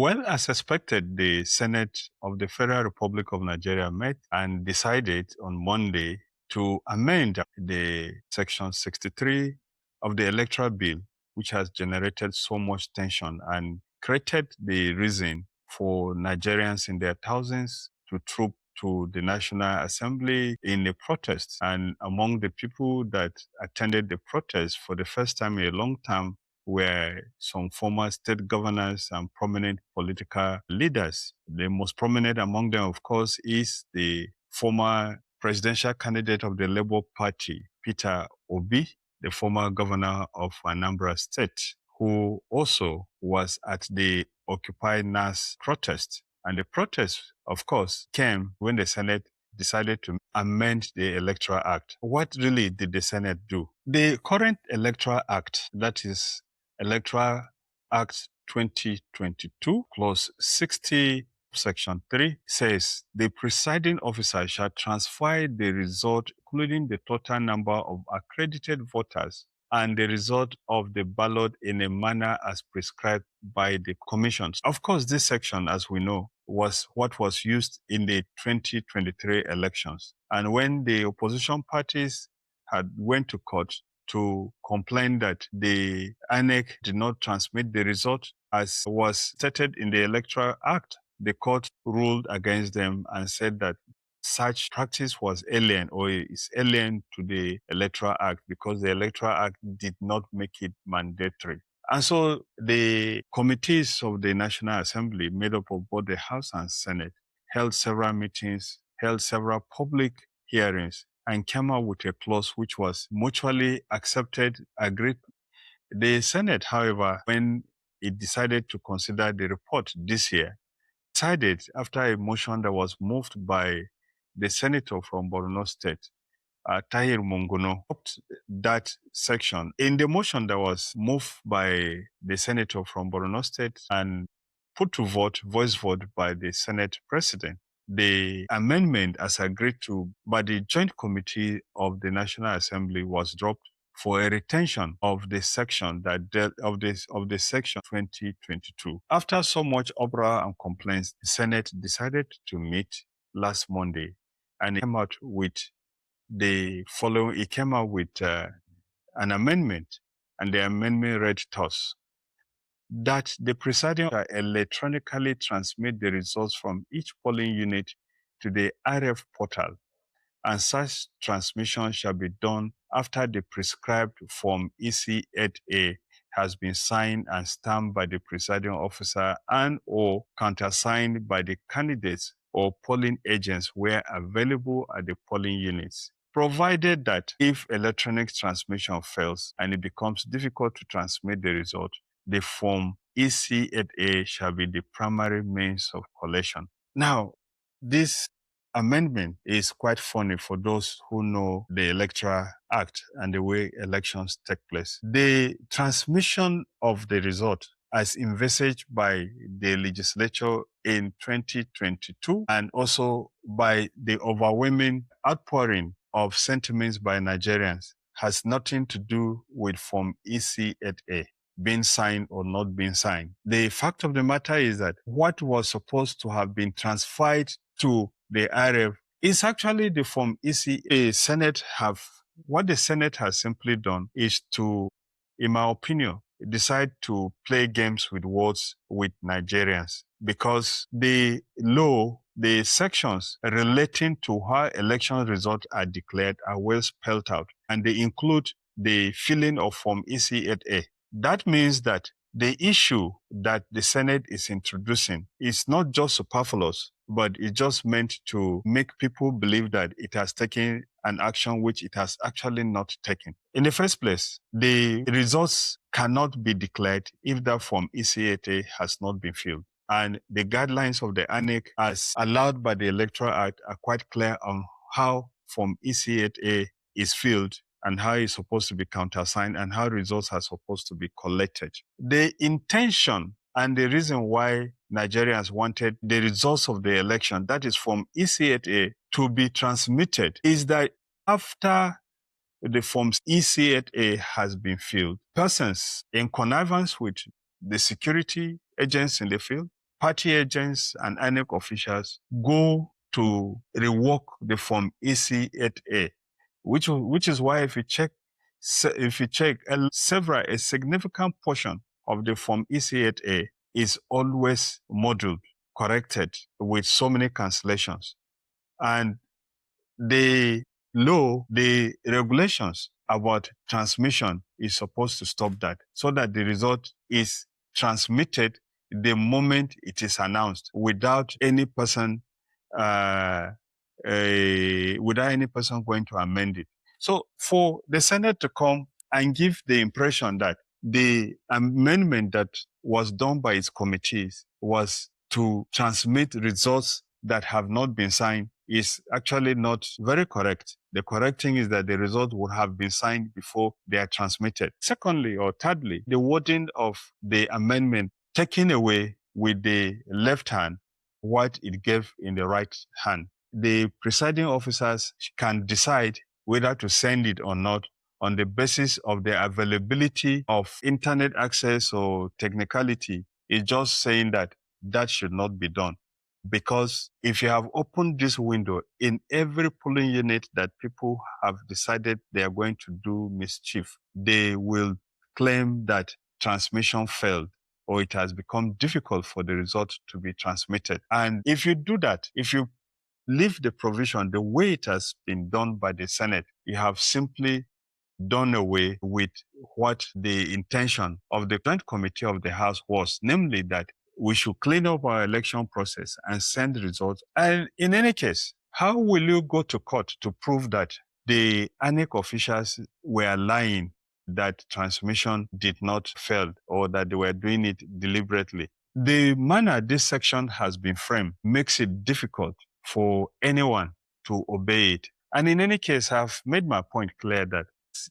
Well, as expected, the Senate of the Federal Republic of Nigeria met and decided on Monday to amend the Section 63 of the Electoral Bill, which has generated so much tension and created the reason for Nigerians in their thousands to troop to the National Assembly in a protest. And among the people that attended the protest for the first time in a long time were some former state governors and prominent political leaders. The most prominent among them, of course, is the former presidential candidate of the Labour Party, Peter Obi, the former governor of Anambra State, who also was at the Occupy NAS protest. And the protest, of course, came when the Senate decided to amend the Electoral Act. What really did the Senate do? The current Electoral Act, that is Electoral Act 2022, Clause 60, Section 3, says the presiding officer shall transfer the result, including the total number of accredited voters and the result of the ballot in a manner as prescribed by the commissions. Of course, this section, as we know, was what was used in the 2023 elections. And when the opposition parties had went to court to complain that the INEC did not transmit the result as was stated in the Electoral Act, the court ruled against them and said that such practice was alien or is alien to the Electoral Act because the Electoral Act did not make it mandatory. And so the committees of the National Assembly, made up of both the House and Senate, held several meetings, held several public hearings, and came out with a clause which was mutually accepted, agreed. The Senate, however, when it decided to consider the report this year, decided after a motion that was moved by the senator from Borno State, Tahir Mongono, that section. In the motion that was moved by the senator from Borno State and put to vote, voice vote by the Senate president, the amendment as agreed to by the Joint Committee of the National Assembly was dropped for a retention of the section that dealt of the section 2022. After so much uproar and complaints, the Senate decided to meet last Monday and it came out with the following. It came out with an amendment, and the amendment read thus: that the presiding shall electronically transmit the results from each polling unit to the RF portal, and such transmission shall be done after the prescribed Form EC8A has been signed and stamped by the presiding officer and or countersigned by the candidates or polling agents where available at the polling units. Provided that if electronic transmission fails and it becomes difficult to transmit the result, the Form EC8A shall be the primary means of collection. Now, this amendment is quite funny for those who know the Electoral Act and the way elections take place. The transmission of the result as envisaged by the legislature in 2022 and also by the overwhelming outpouring of sentiments by Nigerians has nothing to do with Form EC8A being signed or not being signed. The fact of the matter is that what was supposed to have been transferred to the RF is actually the Form EC8A. What the Senate has simply done is to, in my opinion, decide to play games with words with Nigerians, because the law, the sections relating to how election results are declared are well spelled out, and they include the filling of Form EC8A. That means that the issue that the Senate is introducing is not just superfluous, but it's just meant to make people believe that it has taken an action which it has actually not taken. In the first place, the results cannot be declared if that Form EC8A has not been filled. And the guidelines of the INEC as allowed by the Electoral Act are quite clear on how Form EC8A is filled and how it's supposed to be countersigned and how results are supposed to be collected. The intention and the reason why Nigerians wanted the results of the election, that is Form EC8A, to be transmitted is that after the Forms EC8A has been filled, persons in connivance with the security agents in the field, party agents and INEC officials go to rework the Form EC8A, which is why if you check a significant portion of the Form EC8A is always modeled, corrected with so many cancellations. And the regulations about transmission is supposed to stop that, so that the result is transmitted the moment it is announced without any person going to amend it. So for the Senate to come and give the impression that the amendment that was done by its committees was to transmit results that have not been signed is actually not very correct. The correct thing is that the result would have been signed before they are transmitted. Secondly, or thirdly, the wording of the amendment taking away with the left hand what it gave in the right hand. The presiding officers can decide whether to send it or not on the basis of the availability of internet access or technicality. It's just saying that that should not be done. Because if you have opened this window in every polling unit that people have decided they are going to do mischief, they will claim that transmission failed or it has become difficult for the result to be transmitted. And if you do that, if you leave the provision the way it has been done by the Senate, you have simply done away with what the intention of the Joint Committee of the House was, namely that we should clean up our election process and send results. And in any case, how will you go to court to prove that the INEC officials were lying, that transmission did not fail, or that they were doing it deliberately? The manner this section has been framed makes it difficult for anyone to obey it. And in any case, I've made my point clear that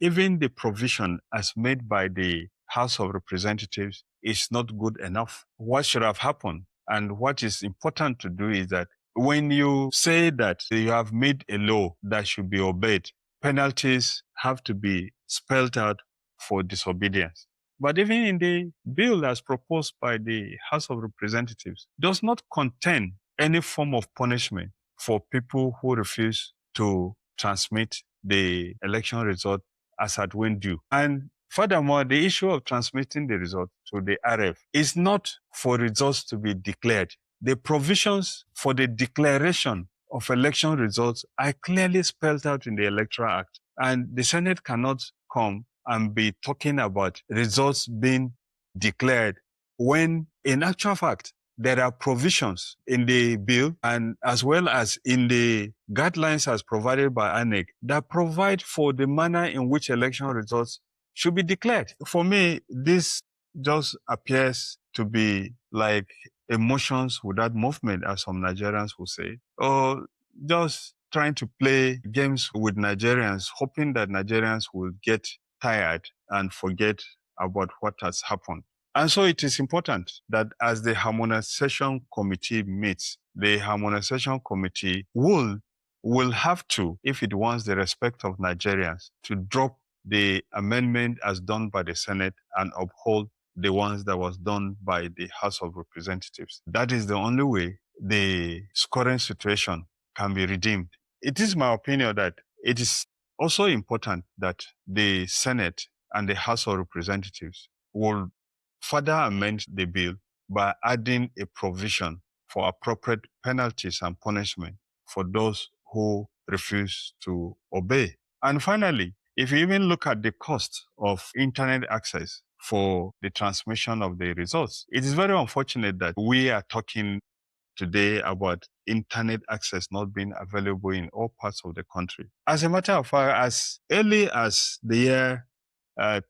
even the provision as made by the House of Representatives is not good enough. What should have happened, and what is important to do, is that when you say that you have made a law that should be obeyed, penalties have to be spelled out for disobedience. But even in the bill as proposed by the House of Representatives, does not contain any form of punishment for people who refuse to transmit the election result as at when due. And furthermore, the issue of transmitting the result to the RF is not for results to be declared. The provisions for the declaration of election results are clearly spelled out in the Electoral Act. And the Senate cannot come and be talking about results being declared when, in actual fact, there are provisions in the bill and as well as in the guidelines as provided by INEC that provide for the manner in which election results should be declared. For me, this just appears to be like emotions without movement, as some Nigerians will say, or just trying to play games with Nigerians, hoping that Nigerians will get tired and forget about what has happened. And so it is important that as the harmonization committee meets, the harmonization committee will have to, if it wants the respect of Nigerians, to drop the amendment as done by the Senate and uphold the ones that was done by the House of Representatives. That is the only way the current situation can be redeemed. It is my opinion that it is also important that the Senate and the House of Representatives will further amend the bill by adding a provision for appropriate penalties and punishment for those who refuse to obey. And finally, if you even look at the cost of internet access for the transmission of the results, it is very unfortunate that we are talking today about internet access not being available in all parts of the country. As a matter of fact, as early as the year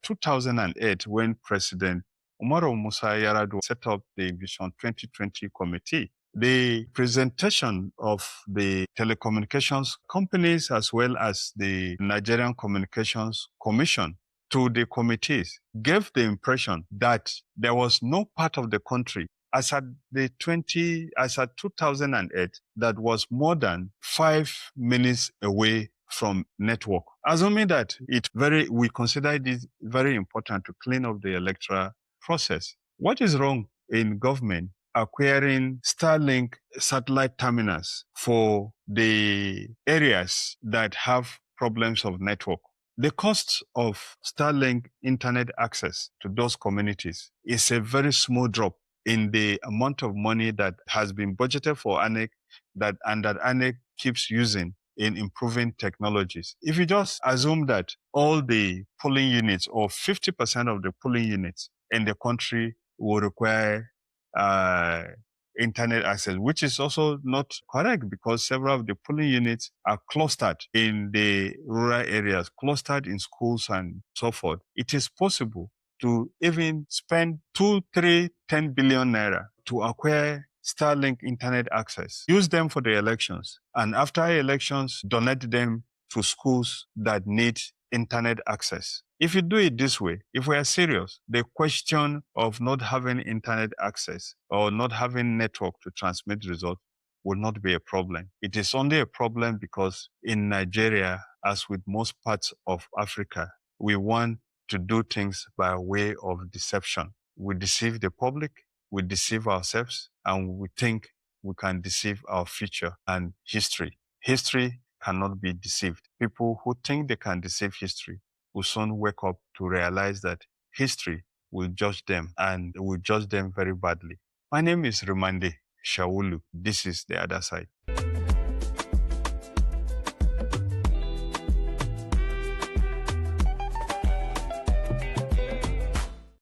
2008, when President Umaru Musa Yar'Adua set up the Vision 2020 committee, the presentation of the telecommunications companies as well as the Nigerian Communications Commission to the committees gave the impression that there was no part of the country as at 2008 that was more than 5 minutes away from network. Assuming that we consider it very important to clean up the electoral process. What is wrong in government acquiring Starlink satellite terminals for the areas that have problems of network. The cost of Starlink internet access to those communities is a very small drop in the amount of money that has been budgeted for ANEC that ANEC keeps using in improving technologies. If you just assume that all the polling units or 50% of the polling units in the country will require internet access, which is also not correct because several of the polling units are clustered in the rural areas, clustered in schools and so forth. It is possible to even spend 2, 3, 10 billion naira to acquire Starlink internet access, use them for the elections, and after elections, donate them to schools that need internet access. If you do it this way, if we are serious, the question of not having internet access or not having network to transmit results will not be a problem. It is only a problem because in Nigeria, as with most parts of Africa, we want to do things by way of deception. We deceive the public, we deceive ourselves, and we think we can deceive our future and history. History cannot be deceived. People who think they can deceive history will soon wake up to realize that history will judge them and will judge them very badly. My name is Rimamnde Shawulu. This is The Other Side.